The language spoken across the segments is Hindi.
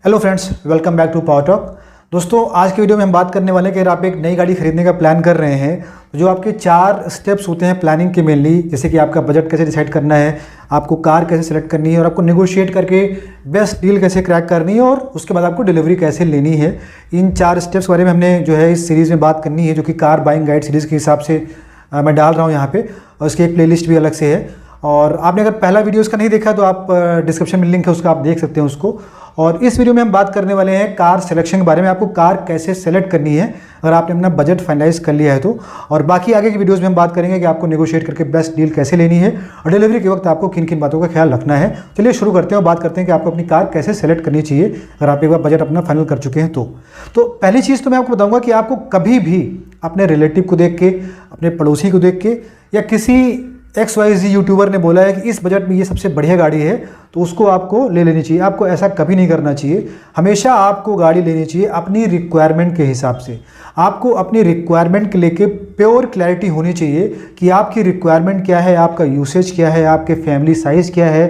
Hello friends, welcome back to Power Talk. दोस्तों, आज की वीडियो में हम बात करने वाले हैं कि अगर आप एक नई गाड़ी खरीदने का प्लान कर रहे हैं तो जो आपके 4 स्टेप्स होते हैं प्लानिंग के मेनली, जैसे कि आपका बजट कैसे डिसाइड करना है, आपको कार कैसे सेलेक्ट करनी है और आपको नेगोशिएट करके बेस्ट डील कैसे क्रैक करनी है और उसके बाद आपको डिलीवरी कैसे लेनी है। इन 4 स्टेप्स के बारे में हमने जो है इस सीरीज़ में बात करनी है, जो कि कार बाइंग गाइड सीरीज़ के हिसाब से मैं डाल रहा हूँ यहाँ पे, और उसकी एक प्लेलिस्ट भी अलग से है। और आपने अगर पहला वीडियो इसका नहीं देखा तो आप डिस्क्रिप्शन में लिंक है, उसका आप देख सकते हैं उसको। और इस वीडियो में हम बात करने वाले हैं कार सिलेक्शन के बारे में, आपको कार कैसे सेलेक्ट करनी है अगर आपने अपना बजट फाइनलाइज कर लिया है तो। और बाकी आगे की वीडियोस में हम बात करेंगे कि आपको नेगोशिएट करके बेस्ट डील कैसे लेनी है और डिलीवरी के वक्त आपको किन किन बातों का ख्याल रखना है। चलिए शुरू करते हैं और बात करते हैं कि आपको अपनी कार कैसे सेलेक्ट करनी चाहिए अगर आप एक बार बजट अपना फाइनल कर चुके हैं तो पहली चीज़ तो मैं आपको बताऊँगा कि आपको कभी भी अपने रिलेटिव को देख के, अपने पड़ोसी को देख के, या किसी XYZ यूट्यूबर ने बोला है कि इस बजट में ये सबसे बढ़िया गाड़ी है तो उसको आपको ले लेनी चाहिए, आपको ऐसा कभी नहीं करना चाहिए। हमेशा आपको गाड़ी लेनी चाहिए अपनी रिक्वायरमेंट के हिसाब से। आपको अपनी रिक्वायरमेंट के लेके प्योर क्लैरिटी होनी चाहिए कि आपकी रिक्वायरमेंट क्या है, आपका यूसेज क्या है, आपके फैमिली साइज़ क्या है,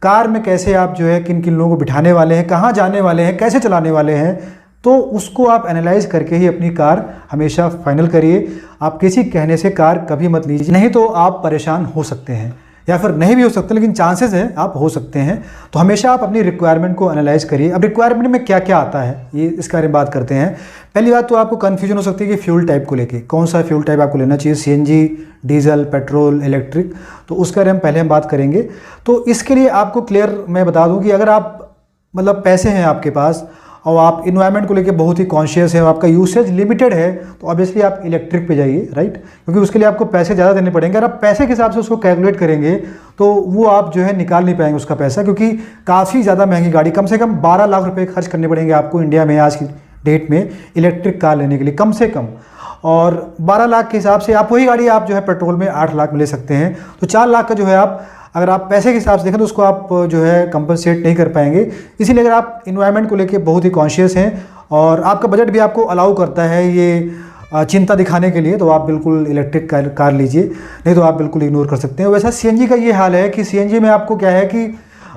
कार में कैसे आप जो है किन किन लोगों को बिठाने वाले हैं, कहाँ जाने वाले हैं, कैसे चलाने वाले हैं। तो उसको आप एनालाइज करके ही अपनी कार हमेशा फाइनल करिए। आप किसी कहने से कार कभी मत लीजिए, नहीं तो आप परेशान हो सकते हैं, या फिर नहीं भी हो सकते लेकिन चांसेस हैं आप हो सकते हैं। तो हमेशा आप अपनी रिक्वायरमेंट को एनालाइज करिए। अब रिक्वायरमेंट में क्या क्या आता है ये इसके बारे में बात करते हैं। पहली बात तो आपको कन्फ्यूजन हो सकती है कि फ्यूल टाइप को लेके, कौन सा फ्यूल टाइप आपको लेना चाहिए, CNG, डीजल, पेट्रोल, इलेक्ट्रिक। तो उसके बारे में पहले हम बात करेंगे। तो इसके लिए आपको क्लियर मैं बता दूँ कि अगर आप मतलब पैसे हैं आपके पास और आप इन्वायरमेंट को लेके बहुत ही कॉन्शियस है और आपका यूसेज लिमिटेड है तो ऑब्वियसली आप इलेक्ट्रिक पे जाइए, राइट। क्योंकि उसके लिए आपको पैसे ज़्यादा देने पड़ेंगे। अगर आप पैसे के हिसाब से उसको कैलकुलेट करेंगे तो वो आप जो है निकाल नहीं पाएंगे उसका पैसा, क्योंकि काफ़ी ज़्यादा महंगी गाड़ी, कम से कम 12 लाख रुपये खर्च करने पड़ेंगे आपको इंडिया में आज की डेट में इलेक्ट्रिक कार लेने के लिए, कम से कम। और 12 लाख के हिसाब से आप वही गाड़ी आप जो है पेट्रोल में 8 लाख में ले सकते हैं। तो 4 लाख का जो है आप अगर आप पैसे के हिसाब से देखें तो उसको आप जो है कंपनसेट नहीं कर पाएंगे। इसीलिए अगर आप इन्वायरमेंट को लेके बहुत ही कॉन्शियस हैं और आपका बजट भी आपको अलाउ करता है ये चिंता दिखाने के लिए, तो आप बिल्कुल इलेक्ट्रिक कार लीजिए, नहीं तो आप बिल्कुल इग्नोर कर सकते हैं। वैसा CNG का ये हाल है कि CNG में आपको क्या है कि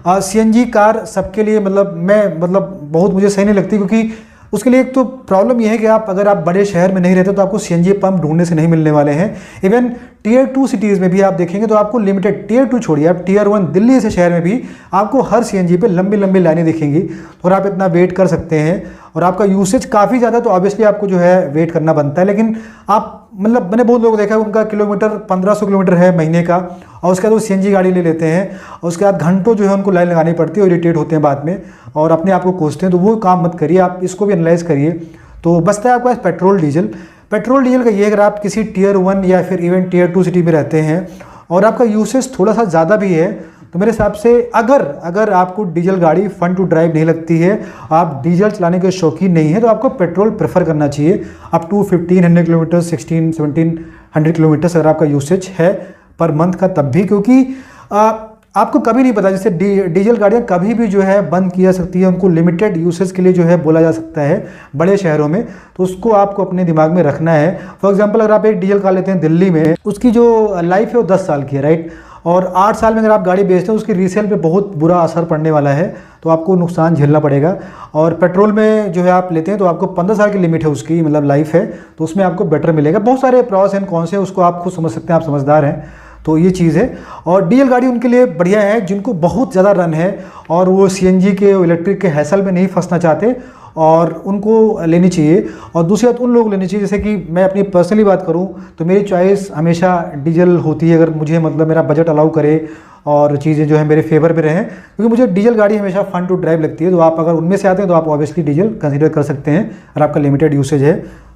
CNG कार सबके लिए मतलब बहुत मुझे सही नहीं लगती, क्योंकि उसके लिए एक तो प्रॉब्लम यह है कि अगर आप बड़े शहर में नहीं रहते तो आपको CNG पंप ढूंढने से नहीं मिलने वाले हैं। इवन Tier 2 सिटीज़ में भी आप देखेंगे तो आपको लिमिटेड, Tier 2 छोड़िए, आप Tier 1 दिल्ली से शहर में भी आपको हर CNG पे लंबी लंबी लाइनें दिखेंगी और आप इतना वेट कर सकते हैं। और आपका यूसेज काफ़ी ज़्यादा तो ऑब्वियसली आपको जो है वेट करना बनता है। लेकिन आप मैंने बहुत लोगों को देखा है उनका किलोमीटर 1500 किलोमीटर है महीने का, और उसके बाद वो CNG गाड़ी ले लेते हैं और उसके बाद घंटों जो है उनको लाइन लगानी पड़ती है और इरिटेट होते हैं बाद में और अपने आप को कोसते हैं। तो वो काम मत करिए, आप इसको भी एनालाइज करिए। तो बचता है आपके पास पेट्रोल डीजल का ये, अगर आप किसी Tier 1 या फिर इवन Tier 2 सिटी में रहते हैं और आपका यूसेज थोड़ा सा ज़्यादा भी है तो मेरे हिसाब से अगर आपको डीजल गाड़ी फन टू ड्राइव नहीं लगती है, आप डीजल चलाने के शौकीन नहीं है, तो आपको पेट्रोल प्रेफर करना चाहिए। अप टू 1500 किलोमीटर, 1600-1700 किलोमीटर अगर आपका यूसेज है पर मंथ का, तब भी, क्योंकि आपको कभी नहीं पता, जैसे डीजल गाड़ियाँ कभी भी जो है बंद की जा सकती है, उनको लिमिटेड यूसेज के लिए जो है बोला जा सकता है बड़े शहरों में, तो उसको आपको अपने दिमाग में रखना है। फॉर एग्जांपल अगर आप एक डीजल कार लेते हैं दिल्ली में, उसकी जो लाइफ है वो 10 साल की है, राइट। और 8 साल में अगर आप गाड़ी बेचते हैं उसकी रीसेल पे बहुत बुरा असर पड़ने वाला है, तो आपको नुकसान झेलना पड़ेगा। और पेट्रोल में जो है आप लेते हैं तो आपको 15 साल की लिमिट है उसकी, मतलब लाइफ है, तो उसमें आपको बेटर मिलेगा। बहुत सारे प्रॉस एंड कॉन्स हैं, उसको आप खुद समझ सकते हैं, आप समझदार हैं, तो ये चीज़ है। और डीजल गाड़ी उनके लिए बढ़िया है जिनको बहुत ज़्यादा रन है और वो CNG के इलेक्ट्रिक के हैसल में नहीं फंसना चाहते, और उनको लेनी चाहिए। और दूसरी बात उन लोगों को लेनी चाहिए, जैसे कि मैं अपनी पर्सनली बात करूं तो मेरी चॉइस हमेशा डीजल होती है, अगर मुझे मेरा बजट अलाउ करे और चीज़ें जो है मेरे फेवर में रहें, क्योंकि मुझे डीजल गाड़ी हमेशा फन टू ड्राइव लगती है। तो आप अगर उनमें से आते हैं तो आप ऑब्वियसली डीजल कंसीडर कर सकते हैं और आपका लिमिटेड यूसेज है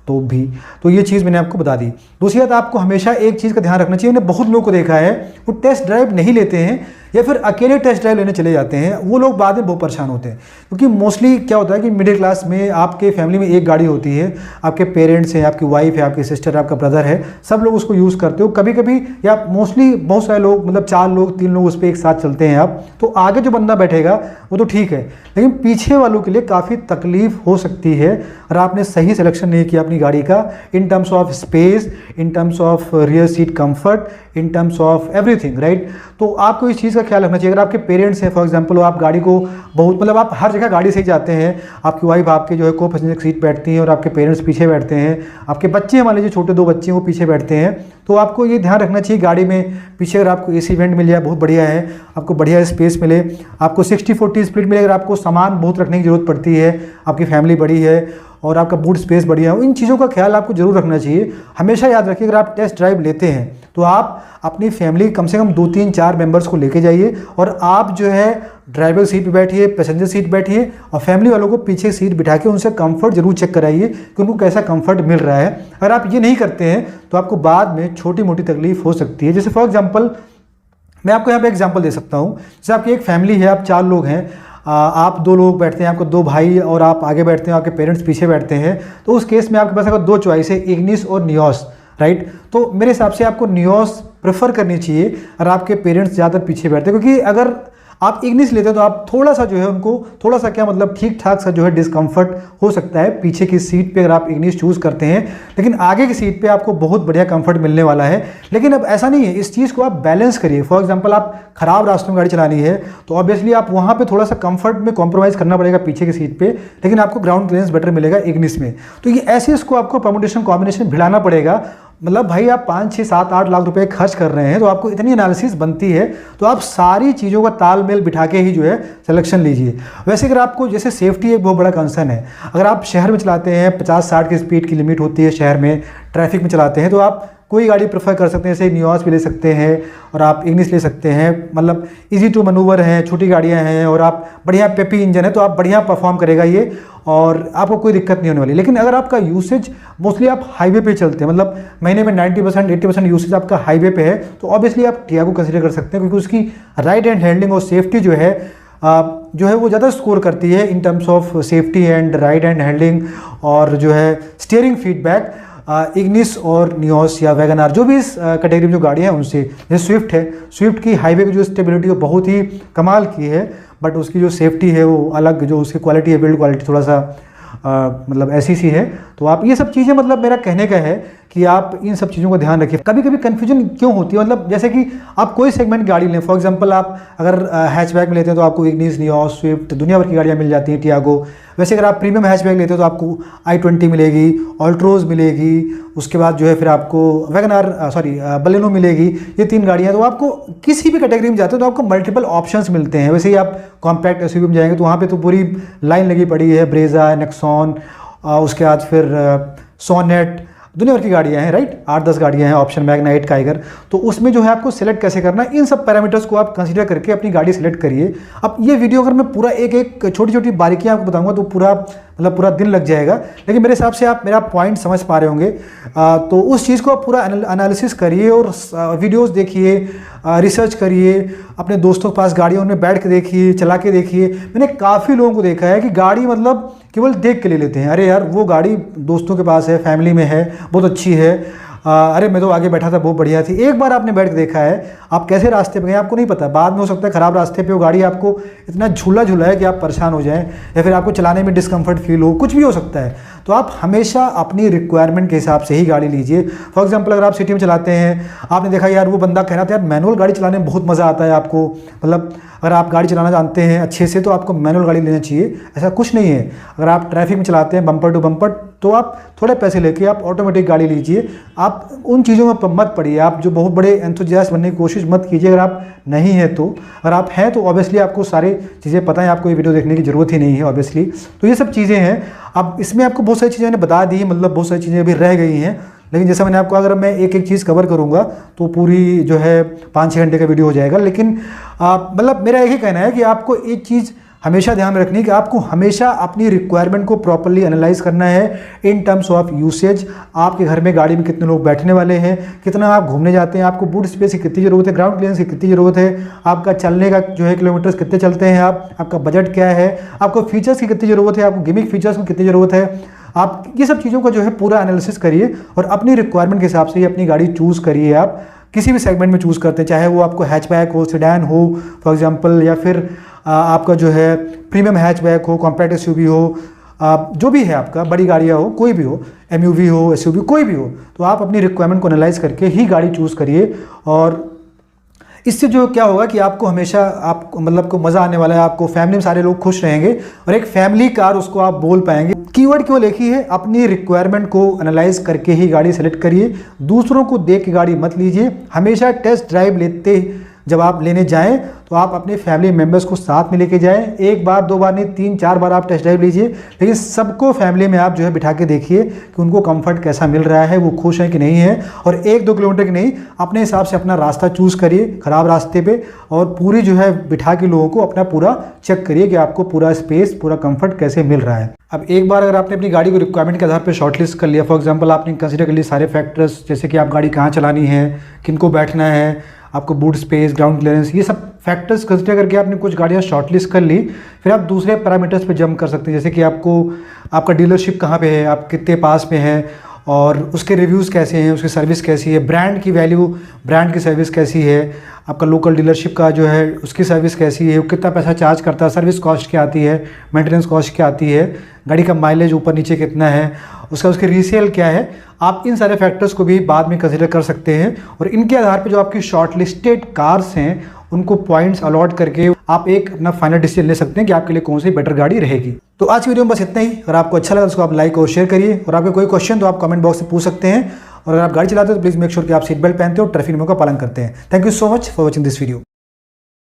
तो भी। तो ये चीज़ मैंने आपको बता दी। दूसरी बात, आपको हमेशा एक चीज़ का ध्यान रखना चाहिए, मैंने बहुत लोगों को देखा है वो टेस्ट ड्राइव नहीं लेते हैं या फिर अकेले टेस्ट ड्राइव लेने चले जाते हैं, वो लोग बाद में बहुत परेशान होते हैं। क्योंकि मोस्टली क्या होता है कि मिडिल क्लास में आपके फैमिली में एक गाड़ी होती है, आपके पेरेंट्स हैं, आपकी वाइफ है, आपकी सिस्टर, आपका ब्रदर है, सब लोग उसको यूज़ करते हो। कभी कभी या मोस्टली बहुत सारे लोग, मतलब 4 लोग 3 लोग उस पर एक साथ चलते हैं आप, तो आगे जो बंदा बैठेगा वो तो ठीक है, लेकिन पीछे वालों के लिए काफ़ी तकलीफ हो सकती है और आपने सही सिलेक्शन नहीं किया अपनी गाड़ी का, in terms of space, in terms of rear seat comfort, in terms of everything, right. तो आपको इस चीज़ का ख्याल रखना चाहिए। अगर आपके पेरेंट्स हैं फॉर एग्जांपल, आप गाड़ी को बहुत मतलब आप हर जगह गाड़ी से ही जाते हैं, आपकी वाइफ आपके जो है को पैसेंजर सीट बैठती हैं और आपके पेरेंट्स पीछे बैठते हैं, आपके बच्चे मान लीजिए छोटे 2 बच्चे हैं वो पीछे बैठते हैं, तो आपको ये ध्यान रखना चाहिए गाड़ी में पीछे अगर आपको एसी वेंट मिल जाए बहुत बढ़िया है, आपको बढ़िया स्पेस मिले, आपको 60-40 स्प्लिट मिले। अगर आपको सामान बहुत रखने की ज़रूरत पड़ती है, आपकी फैमिली बड़ी है और आपका बूट स्पेस बढ़िया हो, इन चीज़ों का ख्याल आपको जरूर रखना चाहिए। हमेशा याद रखिए अगर आप टेस्ट ड्राइव लेते हैं तो आप अपनी फैमिली कम से कम 2-3-4 मेंबर्स को लेके जाइए और आप जो है ड्राइवर सीट पे बैठिए, पैसेंजर सीट बैठिए और फैमिली वालों को पीछे सीट बिठा के उनसे कंफर्ट जरूर चेक कराइए कि उनको कैसा कंफर्ट मिल रहा है। अगर आप ये नहीं करते हैं तो आपको बाद में छोटी मोटी तकलीफ हो सकती है। जैसे फॉर एग्जाम्पल मैं आपको यहाँ पे एग्जाम्पल दे सकता हूँ, जैसे आपकी एक फैमिली है, आप 4 लोग हैं, आप 2 लोग बैठते हैं, आपको 2 भाई और आप आगे बैठते हैं, आपके पेरेंट्स पीछे बैठते हैं, तो उस केस में आपके पास अगर 2 चॉइस है, इग्निस और नियोस, राइट। तो मेरे हिसाब से आपको नियोस प्रेफर करनी चाहिए और आपके पेरेंट्स ज़्यादा पीछे बैठते हैं, क्योंकि अगर आप इग्निस लेते हैं तो आप थोड़ा सा जो है उनको थोड़ा सा क्या मतलब ठीक ठाक सा जो है डिस्कम्फर्ट हो सकता है पीछे की सीट पे अगर आप इग्निस चूज़ करते हैं, लेकिन आगे की सीट पे आपको बहुत बढ़िया कंफर्ट मिलने वाला है। लेकिन अब ऐसा नहीं है, इस चीज़ को आप बैलेंस करिए। फॉर एग्जांपल आप खराब रास्तों में गाड़ी चलानी है तो ऑब्वियसली आप वहाँ पे थोड़ा सा कंफर्ट में कॉम्प्रोमाइज़ करना पड़ेगा पीछे की सीट पे, लेकिन आपको ग्राउंड क्लियरेंस बेटर मिलेगा इग्निस में। तो ये ऐसे इसको आपको परम्यूटेशन कॉम्बिनेशन भिड़ाना पड़ेगा। मतलब भाई आप 5, 6, 7, 8 लाख रुपए खर्च कर रहे हैं तो आपको इतनी एनालिसिस बनती है, तो आप सारी चीज़ों का तालमेल बिठा के ही जो है सिलेक्शन लीजिए। वैसे अगर आपको जैसे सेफ्टी एक बहुत बड़ा कंसर्न है, अगर आप शहर में चलाते हैं 50-60 की स्पीड की लिमिट होती है, शहर में ट्रैफिक में चलाते हैं, तो आप कोई गाड़ी प्रेफर कर सकते हैं, जैसे नियोस भी ले सकते हैं और आप इग्निस ले सकते हैं। मतलब इजी टू मनूवर हैं, छोटी गाड़ियां हैं और आप बढ़िया पेपी इंजन है तो आप बढ़िया परफॉर्म करेगा ये और आपको कोई दिक्कत नहीं होने वाली। लेकिन अगर आपका यूसेज मोस्टली आप हाईवे पे चलते हैं, मतलब महीने में 90% 80% यूसेज आपका हाईवे पे है, तो ऑब्वियसली आप टियागो कंसीडर कर सकते हैं, क्योंकि उसकी राइट हैंड हैंडलिंग और सेफ्टी जो है वो ज़्यादा स्कोर करती है in terms of safety and right hand handling और जो है स्टीयरिंग फीडबैक इग्निस और नियोस या वैगन आर जो भी इस कैटेगरी में जो गाड़ियाँ हैं उनसे। जैसे स्विफ्ट है, स्विफ्ट की हाईवे की जो स्टेबिलिटी वो बहुत ही कमाल की है, बट उसकी जो सेफ्टी है वो अलग, जो उसकी क्वालिटी है बिल्ड क्वालिटी थोड़ा सा मतलब ऐसी सी है। तो आप ये सब चीज़ें, मतलब मेरा कहने का है कि आप इन सब चीज़ों को ध्यान रखिए। कभी कभी कन्फ्यूजन क्यों होती है, मतलब जैसे कि आप कोई सेगमेंट गाड़ी लें, फॉर एग्जांपल आप अगर हैचबैक में लेते हैं तो आपको इग्निस, नियोस, स्विफ्ट दुनिया भर की गाड़ियाँ मिल जाती हैं, टियागो। वैसे अगर आप प्रीमियम हैचबैक लेते हो तो आपको i20 मिलेगी, ऑल्ट्रोज मिलेगी, उसके बाद जो है फिर आपको वैगन आर बलेनो मिलेगी। ये 3 गाड़ियाँ, तो आपको किसी भी कैटेगरी में जाते हो तो आपको मल्टीपल ऑप्शंस मिलते हैं। वैसे ही आप कॉम्पैक्ट एसयूवी में जाएंगे तो वहाँ पे तो पूरी लाइन लगी पड़ी है, ब्रेजा, नेक्सॉन, उसके बाद फिर सोनेट, दुनिया भर की गाड़ियाँ हैं, राइट। 8-10 गाड़ियाँ हैं ऑप्शन, मैग्नाइट, काइगर। तो उसमें जो है आपको सेलेक्ट कैसे करना है, इन सब पैरामीटर्स को आप कंसीडर करके अपनी गाड़ी सेलेक्ट करिए। अब ये वीडियो अगर मैं पूरा एक छोटी छोटी बारीकियाँ आपको बताऊंगा तो पूरा दिन लग जाएगा, लेकिन मेरे हिसाब से आप मेरा पॉइंट समझ पा रहे होंगे। तो उस चीज़ को आप पूरा एनालिसिस करिए और वीडियोस देखिए, रिसर्च करिए, अपने दोस्तों के पास गाड़ियों में बैठ के देखिए, चला के देखिए। मैंने काफ़ी लोगों को देखा है कि गाड़ी मतलब केवल देख के ले लेते हैं, अरे यार वो गाड़ी दोस्तों के पास है, फैमिली में है, बहुत अच्छी है, अरे मैं तो आगे बैठा था, बहुत बढ़िया थी। एक बार आपने बैठ के देखा है, आप कैसे रास्ते पे गए आपको नहीं पता, बाद में हो सकता है ख़राब रास्ते पे वो गाड़ी आपको इतना झूला है कि आप परेशान हो जाएं या फिर आपको चलाने में डिस्कम्फर्ट फील हो, कुछ भी हो सकता है। तो आप हमेशा अपनी रिक्वायरमेंट के हिसाब से ही गाड़ी लीजिए। फॉर एग्जांपल अगर आप सिटी में चलाते हैं, आपने देखा यार वो बंदा कह रहा था यार मैनुअल गाड़ी चलाने में बहुत मज़ा आता है आपको, मतलब अगर आप गाड़ी चलाना जानते हैं अच्छे से तो आपको मैनुअल गाड़ी लेना चाहिए, ऐसा कुछ नहीं है। अगर आप ट्रैफिक में चलाते हैं बम्पर टू बम्पर तो आप थोड़े पैसे लेके आप ऑटोमेटिक गाड़ी लीजिए। आप उन चीज़ों में मत पड़िए, आप जो बहुत बड़े एंथुसियास्ट बनने की कोशिश मत कीजिए अगर आप नहीं है तो। अगर आप हैं तो ऑब्वियसली आपको सारी चीज़ें पता है, आपको ये वीडियो देखने की ज़रूरत ही नहीं है ऑब्वियसली। तो ये सब चीज़ें हैं। अब इसमें आपको बहुत सारी चीज़ें मैंने बता दी, मतलब बहुत सारी चीज़ें अभी रह गई हैं, लेकिन जैसा मैंने आपको, अगर मैं एक चीज़ कवर करूँगा तो पूरी जो है 5-6 घंटे का वीडियो हो जाएगा। लेकिन मतलब मेरा यही कहना है कि आपको एक चीज़ हमेशा ध्यान में रखनी है कि आपको हमेशा अपनी रिक्वायरमेंट को प्रॉपर्ली एनालाइज करना है इन टर्म्स ऑफ यूसेज। आपके घर में गाड़ी में कितने लोग बैठने वाले हैं, कितना आप घूमने जाते हैं, आपको बूट स्पेस की कितनी ज़रूरत है, ग्राउंड क्लियरेंस की कितनी ज़रूरत है, आपका चलने का जो है किलोमीटर्स कितने चलते हैं आपका बजट क्या है, आपको फीचर्स की कितनी ज़रूरत है, आपको गिमिक फीचर्स की कितनी ज़रूरत है। आप ये सब चीज़ों का जो है पूरा एनालिसिस करिए और अपनी रिक्वायरमेंट के हिसाब से ही अपनी गाड़ी चूज़ करिए। आप किसी भी सेगमेंट में चूज़ करते हैं, चाहे वो आपको हैचबैक हो, सेडान हो फॉर एग्जांपल, या फिर आपका जो है प्रीमियम हैचबैक हो, कॉम्पैक्ट एसयूवी हो, जो भी है आपका, बड़ी गाड़ियाँ हो, कोई भी हो, एमयूवी हो, एसयूवी कोई भी हो, तो आप अपनी रिक्वायरमेंट को एनालाइज करके ही गाड़ी चूज़ करिए। और इससे जो क्या होगा कि आपको हमेशा आपको मतलब को मज़ा आने वाला है, आपको फैमिली में सारे लोग खुश रहेंगे और एक फैमिली कार उसको आप बोल पाएंगे। कीवर्ड क्यों लिखी है, अपनी रिक्वायरमेंट को एनालाइज करके ही गाड़ी सेलेक्ट करिए, दूसरों को देख के गाड़ी मत लीजिए। हमेशा टेस्ट ड्राइव लेते जब आप लेने जाएं तो आप अपने फैमिली मेम्बर्स को साथ में लेके जाएं। एक बार दो बार नहीं, 3-4 बार आप टेस्ट ड्राइव लीजिए, लेकिन सबको फैमिली में आप जो है बिठा के देखिए कि उनको कंफर्ट कैसा मिल रहा है, वो खुश है कि नहीं है। और 1-2 किलोमीटर की नहीं, अपने हिसाब से अपना रास्ता चूज़ करिए खराब रास्ते पे, और पूरी जो है बिठा के लोगों को अपना पूरा चेक करिए कि आपको पूरा स्पेस, पूरा कंफर्ट कैसे मिल रहा है। अब एक बार अगर आपने अपनी गाड़ी को रिक्वायरमेंट के आधार पर शॉर्टलिस्ट कर लिया, फॉर एग्जाम्पल आपने कंसिडर कर लिया सारे फैक्टर्स, जैसे कि आप गाड़ी कहाँ चलानी है, किनको बैठना है, आपको बूट स्पेस, ग्राउंड क्लियरेंस, ये सब फैक्टर्स कंसिडर करके आपने कुछ गाड़ियाँ शॉर्टलिस्ट कर ली, फिर आप दूसरे पैरामीटर्स पे जंप कर सकते हैं। जैसे कि आपको आपका डीलरशिप कहाँ पे है, आप कितने पास में है, और उसके रिव्यूज़ कैसे हैं, उसकी सर्विस कैसी है, ब्रांड की वैल्यू, ब्रांड की सर्विस कैसी है, आपका लोकल डीलरशिप का जो है उसकी सर्विस कैसी है, वो कितना पैसा चार्ज करता है, सर्विस कॉस्ट क्या आती है, मेंटेनेंस कॉस्ट क्या आती है, गाड़ी का माइलेज ऊपर नीचे कितना है, उसकी रीसेल क्या है। आप इन सारे फैक्टर्स को भी बाद में कंसिडर कर सकते हैं, और इनके आधार पर जो आपकी शॉर्टलिस्टेड कार्स हैं उनको पॉइंट्स अलॉट करके आप एक अपना फाइनल डिसीजन ले सकते हैं कि आपके लिए कौन सी बेटर गाड़ी रहेगी। तो आज की वीडियो में बस इतना ही। अगर आपको अच्छा लगा तो उसको आप लाइक और शेयर करिए, और आपके कोई क्वेश्चन तो आप कमेंट बॉक्स में पूछ सकते हैं। और अगर आप गाड़ी चलाते हो तो प्लीज़ मेक श्योर कि आप सीट बेल्ट पहनते हो और ट्रैफिक नियमों का पालन करते हैं। Thank you so much for watching this video.